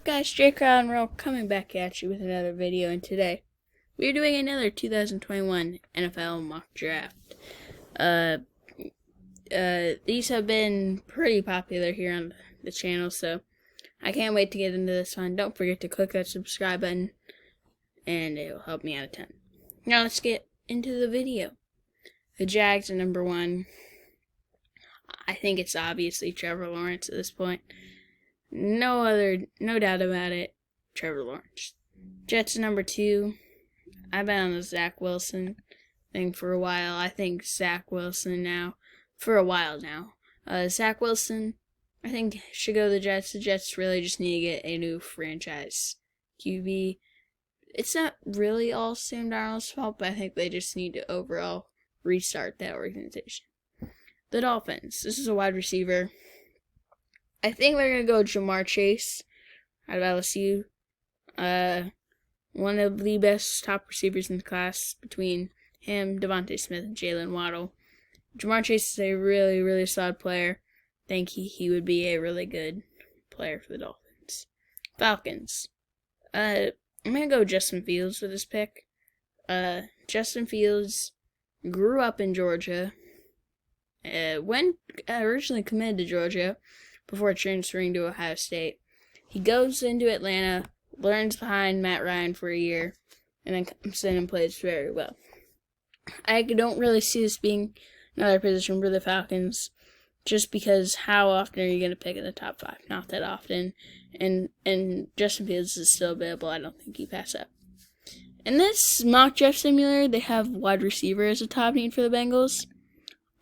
Guys, Jake and Roll coming back at you with another video, and today we're doing another 2021 NFL mock draft. These have been pretty popular here on the channel, so I can't wait to get into this one. Don't forget to click that subscribe button, and it will help me out a ton. Now let's get into the video. The Jags are number one. I think it's obviously Trevor Lawrence at this point. No doubt about it, Trevor Lawrence. Jets number two. I've been on the Zach Wilson thing for a while. I think Zach Wilson for a while now. Zach Wilson, I think, should go to the Jets. The Jets really just need to get a new franchise QB. It's not really all Sam Darnold's fault, but I think they just need to overall restart that organization. The Dolphins. This is a wide receiver. I think they're going to go Jamar Chase out of LSU. One of the best top receivers in the class between him, Devontae Smith, and Jalen Waddle. Jamar Chase is a really, really solid player. I think he would be a really good player for the Dolphins. Falcons. I'm going to go Justin Fields with this pick. Justin Fields grew up in Georgia. Originally committed to Georgia before transferring to Ohio State. He goes into Atlanta, learns behind Matt Ryan for a year, and then comes in and plays very well. I don't really see this being another position for the Falcons, just because how often are you going to pick in the top 5? Not that often. And Justin Fields is still available. I don't think he pass up. In this mock draft simulator, they have wide receiver as a top need for the Bengals.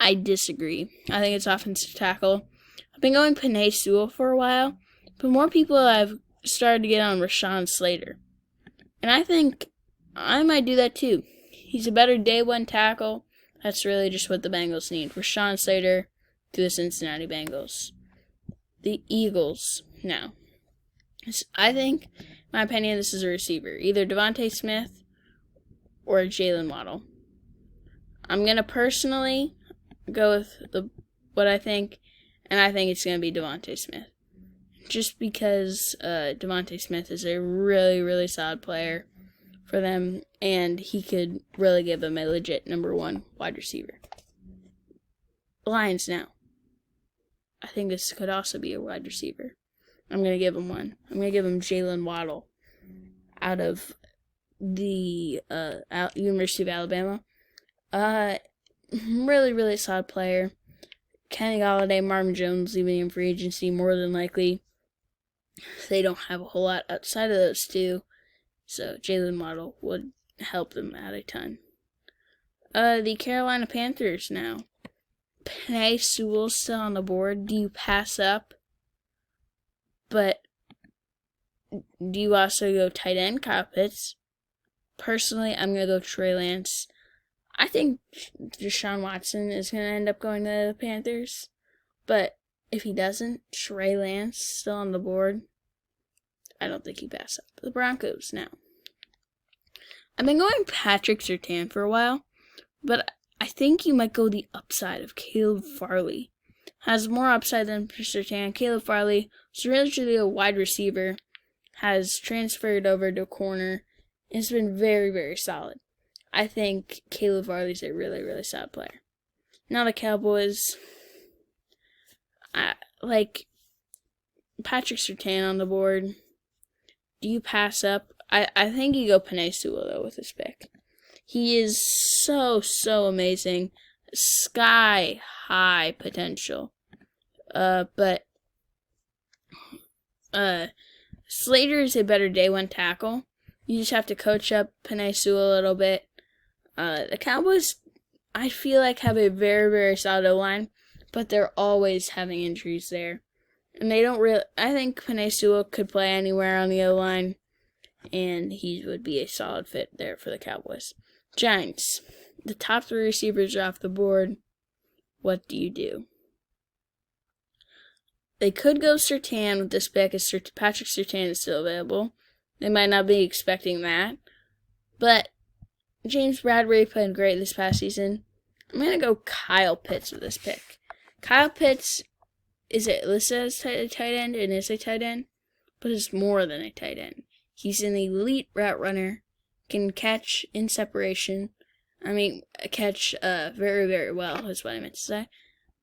I disagree. I think it's offensive tackle. I've been going Penei Sewell for a while, but more people have started to get on Rashawn Slater. And I think I might do that too. He's a better day one tackle. That's really just what the Bengals need. Rashawn Slater to the Cincinnati Bengals. The Eagles now. I think, in my opinion, this is a receiver. Either Devontae Smith or Jalen Waddle. I'm going to personally go with what I think, and I think it's going to be Devontae Smith. Just because Devontae Smith is a really, really solid player for them, and he could really give them a legit number one wide receiver. Lions now. I think this could also be a wide receiver. I'm going to give him one. I'm going to give him Jalen Waddle out of the University of Alabama. Really, really solid player. Kenny Golladay, Marvin Jones leaving in free agency more than likely. They don't have a whole lot outside of those two, so Jalen Waddle would help them out a ton. The Carolina Panthers now. Penei Sewell still on the board. Do you pass up? But do you also go tight end Kyle Pitts? Personally, I'm going to go Trey Lance. I think Deshaun Watson is going to end up going to the Panthers. But if he doesn't, Trey Lance still on the board. I don't think he pass up. The Broncos now. I've been going Patrick Surtain for a while, but I think you might go the upside of Caleb Farley. Has more upside than Surtain. Caleb Farley was originally a wide receiver, has transferred over to corner, and has been very, very solid. I think Caleb Farley's a really, really solid player. Now the Cowboys. Like Patrick Surtain on the board. Do you pass up? I think you go Penei Sewell, though, with this pick. He is so amazing. Sky high potential. But Slater is a better day one tackle. You just have to coach up Penei Sewell a little bit. The Cowboys, I feel like, have a very, very solid O-line, but they're always having injuries there. And they don't really. I think Penei Sewell could play anywhere on the O-line, and he would be a solid fit there for the Cowboys. Giants. The top 3 receivers are off the board. What do you do? They could go Surtain with this pick, as Patrick Surtain is still available. They might not be expecting that. But James Bradbury played great this past season. I'm going to go Kyle Pitts with this pick. Kyle Pitts is it listed as a tight end and is a tight end, but is more than a tight end. He's an elite route runner, can catch in separation. Catch very, very well is what I meant to say.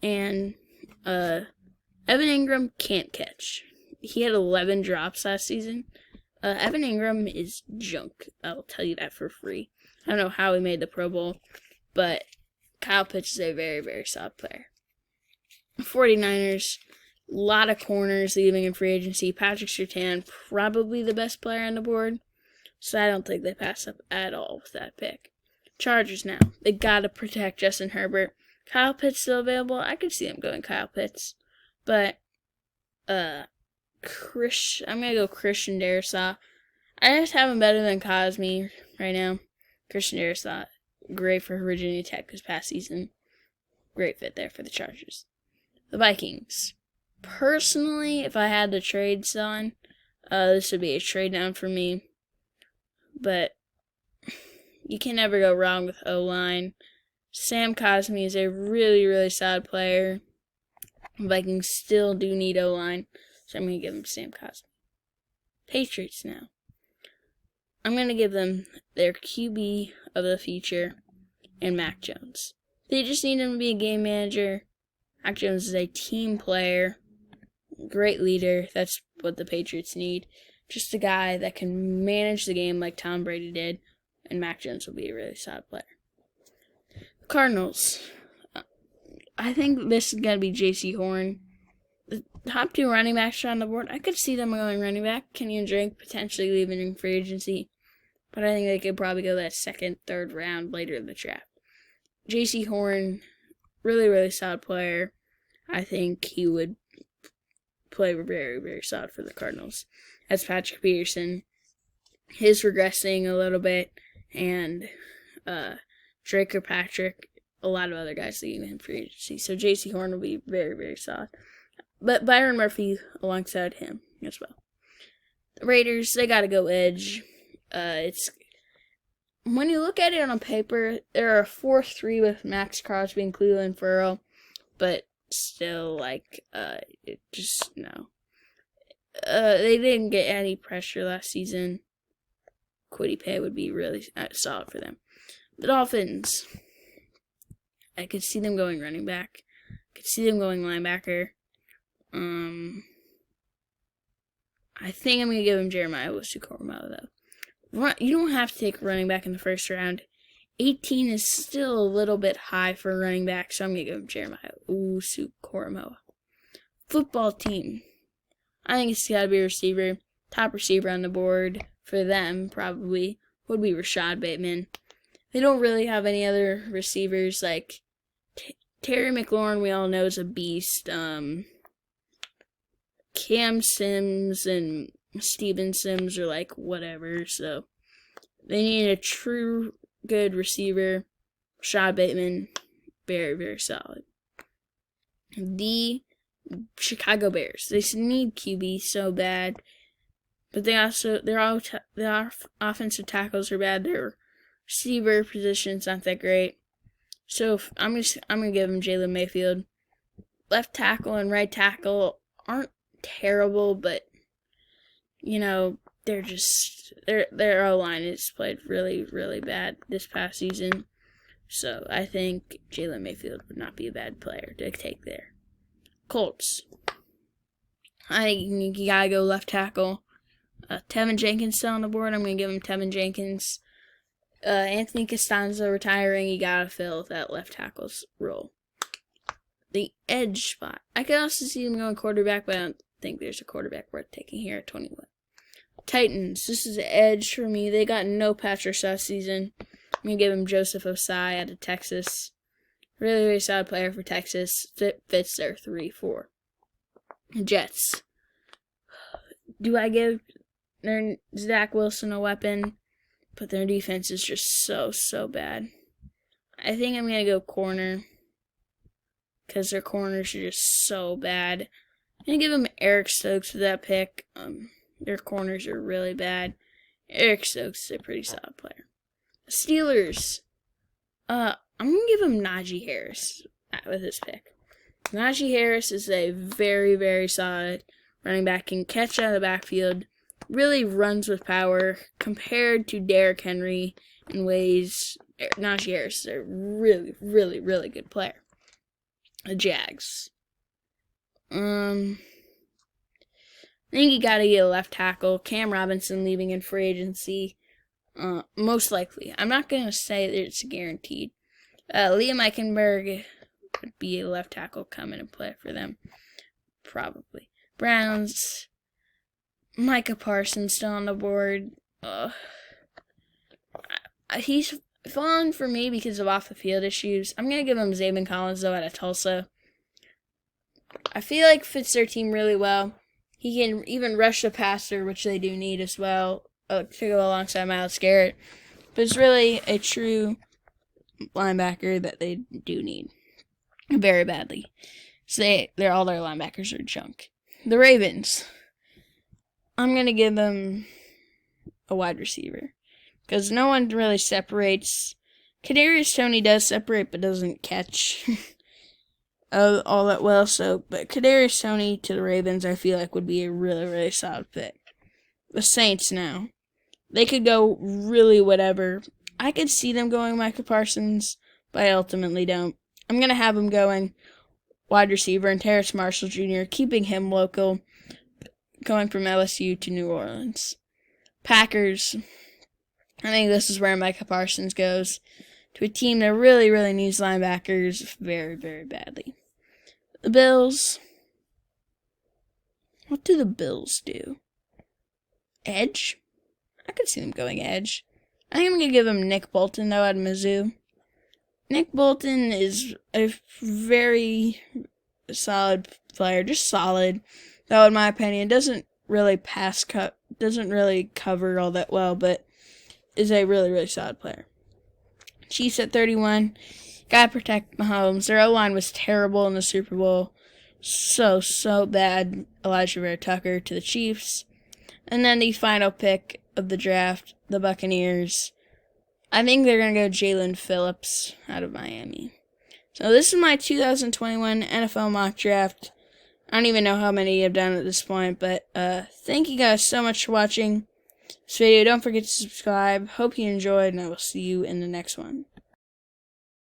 And Evan Ingram can't catch. He had 11 drops last season. Evan Ingram is junk. I'll tell you that for free. I don't know how he made the Pro Bowl, but Kyle Pitts is a very, very solid player. 49ers, a lot of corners leaving in free agency. Patrick Surtain, probably the best player on the board, so I don't think they pass up at all with that pick. Chargers now. They got to protect Justin Herbert. Kyle Pitts still available. I could see them going Kyle Pitts, but I'm going to go Christian Darrisaw. I just have him better than Cosme right now. Christian Darrisaw, great for Virginia Tech this past season. Great fit there for the Chargers. The Vikings. Personally, if I had to trade someone, this would be a trade down for me. But you can never go wrong with O-line. Sam Cosme is a really, really solid player. Vikings still do need O-line, so I'm going to give them Sam Cosme. Patriots now. I'm going to give them their QB of the future and Mac Jones. They just need him to be a game manager. Mac Jones is a team player, great leader. That's what the Patriots need. Just a guy that can manage the game like Tom Brady did, and Mac Jones will be a really solid player. Cardinals. I think this is going to be J.C. Horn. The top 2 running backs are on the board. I could see them going running back. Kenyon Drake potentially leaving in free agency, but I think they could probably go that 2nd, 3rd round later in the draft. J.C. Horn, really, really solid player. I think he would play very, very solid for the Cardinals. That's Patrick Peterson. His regressing a little bit, and Drake or Patrick, a lot of other guys leaving in free agency. So J.C. Horn will be very, very solid. But Byron Murphy alongside him as well. The Raiders, they got to go edge. It's when you look at it on paper, they're a 4-3 with Max Crosby and Cleveland Ferrell, but still, it just, no. They didn't get any pressure last season. Kwity Paye would be really solid for them. The Dolphins, I could see them going running back. I could see them going linebacker. I think I'm going to give him Jeremiah Owusu-Koramoah, though. You don't have to take a running back in the first round. 18 is still a little bit high for a running back, so I'm going to give him Jeremiah Owusu-Koramoah. Football team. I think it's got to be a receiver. Top receiver on the board for them, probably, would be Rashad Bateman. They don't really have any other receivers, like Terry McLaurin, we all know, is a beast. Cam Sims and Steven Sims are whatever, so they need a true good receiver. Rashad Bateman, very, very solid. The Chicago Bears, they need QB so bad, but their offensive tackles are bad. Their receiver position's not that great. So I'm gonna give him Jalen Mayfield. Left tackle and right tackle aren't terrible, but their O-line has played really, really bad this past season. So I think Jalen Mayfield would not be a bad player to take there. Colts. I think you gotta go left tackle. Tevin Jenkins still on the board. I'm gonna give him Tevin Jenkins. Anthony Costanzo retiring. You gotta fill that left tackle's role. The edge spot. I could also see him going quarterback, but I don't think there's a quarterback worth taking here at 21. Titans. This is the edge for me. They got no pass rush last season. I'm going to give him Joseph Osai out of Texas. Really, really solid player for Texas. Fits their 3-4. Jets. Do I give their Zach Wilson a weapon? But their defense is just so bad. I think I'm going to go corner, because their corners are just so bad. I'm going to give them Eric Stokes for that pick. Their corners are really bad. Eric Stokes is a pretty solid player. Steelers. I'm going to give them Najee Harris with this pick. Najee Harris is a very, very solid running back, can catch out of the backfield, really runs with power compared to Derrick Henry in ways. Najee Harris is a really, really, really good player. The Jags. I think you gotta get a left tackle. Cam Robinson leaving in free agency. Most likely. I'm not gonna say that it's guaranteed. Liam Eichenberg would be a left tackle coming and play for them. Probably. Browns. Micah Parsons still on the board. He's fallen for me because of off the field issues. I'm gonna give him Zaven Collins though out of Tulsa. I feel like fits their team really well. He can even rush the passer, which they do need as well, to go alongside Myles Garrett. But it's really a true linebacker that they do need very badly. So all their linebackers are junk. The Ravens. I'm going to give them a wide receiver because no one really separates. Kadarius Toney does separate but doesn't catch all that well. But Kadarius Toney to the Ravens, I feel like would be a really, really solid pick. The Saints now, they could go really whatever. I could see them going Micah Parsons, but I ultimately don't. I'm going to have them going wide receiver and Terrace Marshall Jr., keeping him local, going from LSU to New Orleans. Packers, I think this is where Micah Parsons goes, to a team that really, really needs linebackers very, very badly. The Bills, what do the Bills do? Edge? I could see them going edge. I think I'm going to give them Nick Bolton, though, out of Mizzou. Nick Bolton is a very solid player, just solid, though, in my opinion. Doesn't really doesn't really cover all that well, but is a really, really solid player. Chiefs at 31. Gotta protect Mahomes. Their O-line was terrible in the Super Bowl. So bad. Elijah Vera Tucker to the Chiefs. And then the final pick of the draft, the Buccaneers. I think they're going to go Jalen Phillips out of Miami. So this is my 2021 NFL mock draft. I don't even know how many I've done at this point, but thank you guys so much for watching this video. Don't forget to subscribe. Hope you enjoyed, and I will see you in the next one.